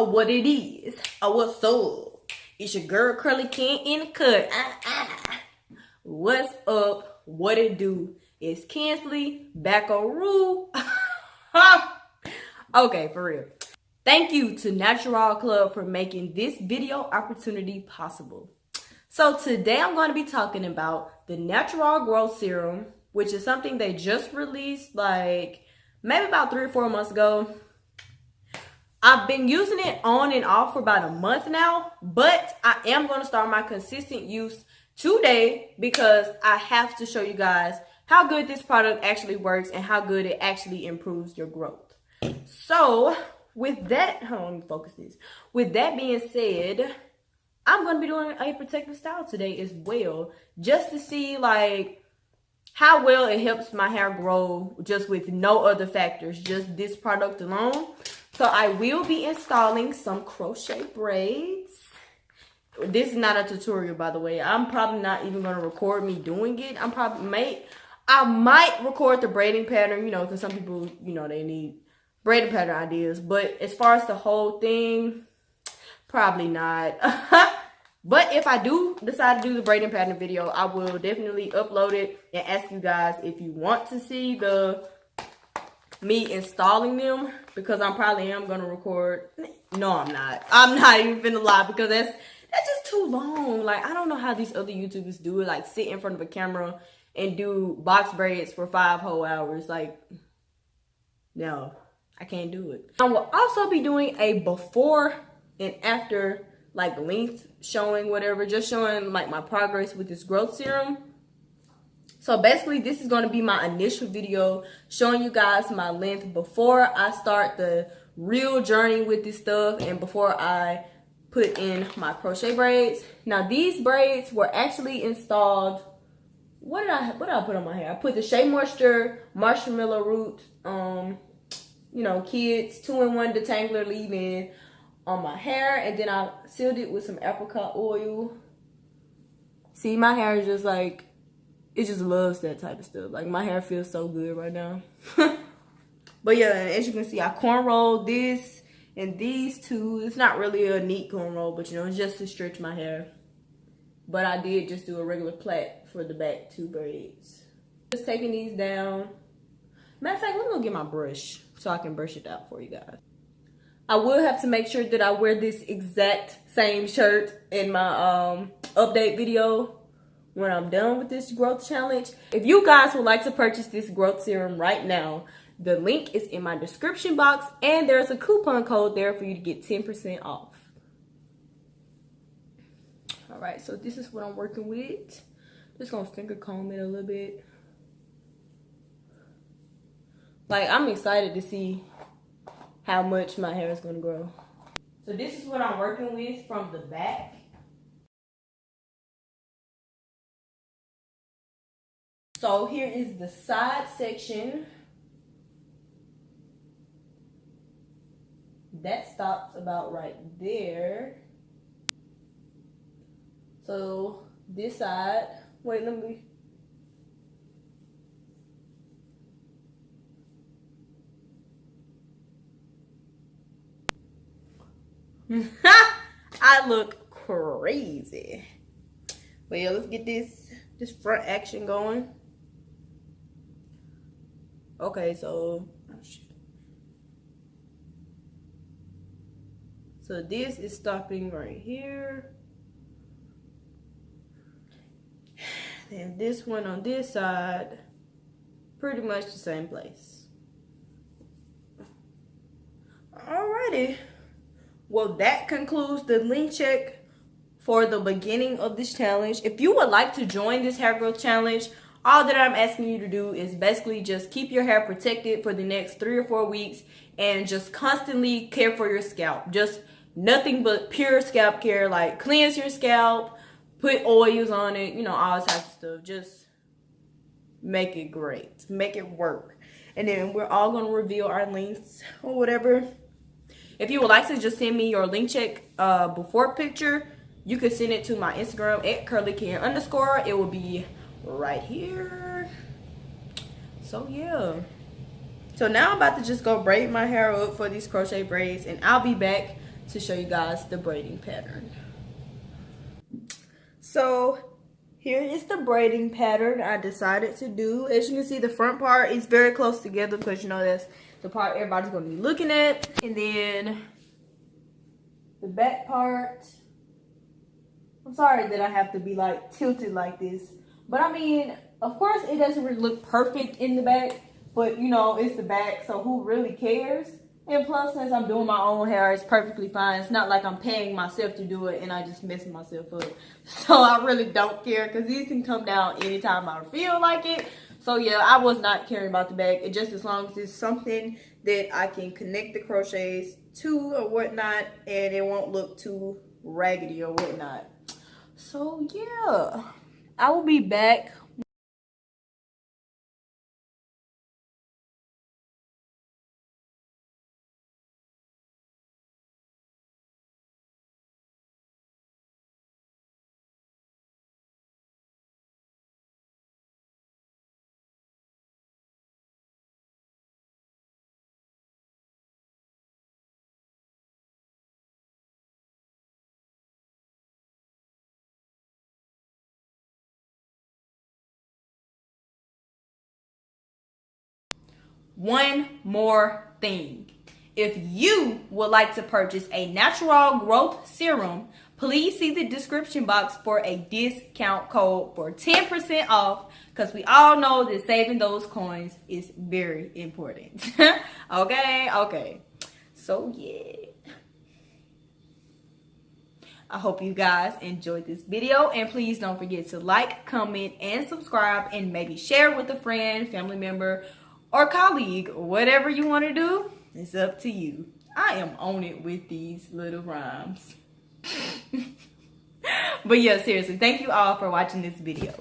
what it is. What's up? It's your girl Curly Ken in the cut. What's up? What it do? It's Kinsley back on Rule. Okay, for real. Thank you to Natural Club for making this video opportunity possible. So today I'm going to be talking about the Natural Growth Serum, which is something they just released like maybe about 3 or 4 months ago. I've been using it on and off for about a month now, but I am going to start my consistent use today because I have to show you guys how good this product actually works and how good it actually improves your growth. So with that, hold on, let me focus this. With that being said, I'm going to be doing a protective style today as well, just to see like how well it helps my hair grow just with no other factors, just this product alone. So I will be installing some crochet braids. This is not a tutorial, by the way. I'm probably not even going to record me doing it. I might record the braiding pattern, you know, because some people, you know, they need braiding pattern ideas. But as far as the whole thing, probably not. But if I do decide to do the braiding pattern video, I will definitely upload it and ask you guys if you want to see me installing them, because I probably am gonna record. No, I'm not. I'm not even finna lie, because that's just too long. Like, I don't know how these other YouTubers do it, like sit in front of a camera and do box braids for 5 whole hours. Like, no, I can't do it. I will also be doing a before and after, like, length showing, whatever, just showing like my progress with this growth serum. So basically, this is going to be my initial video showing you guys my length before I start the real journey with this stuff and before I put in my crochet braids. Now, these braids were actually installed. What did I put on my hair? I put the Shea Moisture Marshmallow Root, you know, Kids 2-in-1 Detangler leave-in on my hair, and then I sealed it with some apricot oil. See, my hair is just like, it just loves that type of stuff. Like, my hair feels so good right now. But yeah, as you can see, I cornrowed this and these two. It's not really a neat cornrow, but you know, it's just to stretch my hair. But I did just do a regular plait for the back 2 braids. Just taking these down. Matter of fact, let me go get my brush so I can brush it out for you guys. I will have to make sure that I wear this exact same shirt in my update video when I'm done with this growth challenge. If you guys would like to purchase this growth serum right now, the link is in my description box, and there's a coupon code there for you to get 10% off. All right, so this is what I'm working with. Just gonna finger comb it a little bit. Like, I'm excited to see how much my hair is gonna grow. So this is what I'm working with from the back. So here is the side section. That stops about right there. So this side, wait, let me. I look crazy. But yeah, let's get this front action going. Okay, so this is stopping right here. Then this one on this side, pretty much the same place. Alrighty. Well, that concludes the link check for the beginning of this challenge. If you would like to join this hair growth challenge, all that I'm asking you to do is basically just keep your hair protected for the next 3 or 4 weeks and just constantly care for your scalp. Just nothing but pure scalp care, like cleanse your scalp, put oils on it, you know, all types of stuff. Just make it great, make it work. And then we're all gonna reveal our links or whatever. If you would like to just send me your link check before picture, you can send it to my Instagram at curlyken_. It will be right here. So yeah, so now I'm about to just go braid my hair up for these crochet braids, and I'll be back to show you guys the braiding pattern. So here is the braiding pattern I decided to do. As you can see, the front part is very close together because you know that's the part everybody's going to be looking at. And then the back part, I'm sorry that I have to be like tilted like this, but I mean, of course it doesn't really look perfect in the back, but you know, it's the back, so who really cares? And plus, since I'm doing my own hair, it's perfectly fine. It's not like I'm paying myself to do it and I just mess myself up. So I really don't care because these can come down anytime I feel like it. So yeah, I was not caring about the back. It just as long as it's something that I can connect the crochets to or whatnot and it won't look too raggedy or whatnot. So yeah, I will be back. One more thing. If you would like to purchase a natural growth serum, please see the description box for a discount code for 10% off because we all know that saving those coins is very important. Okay. So yeah. I hope you guys enjoyed this video and please don't forget to like, comment, and subscribe and maybe share with a friend, family member, or colleague, whatever you want to do, it's up to you. I am on it with these little rhymes. But yeah, seriously, thank you all for watching this video.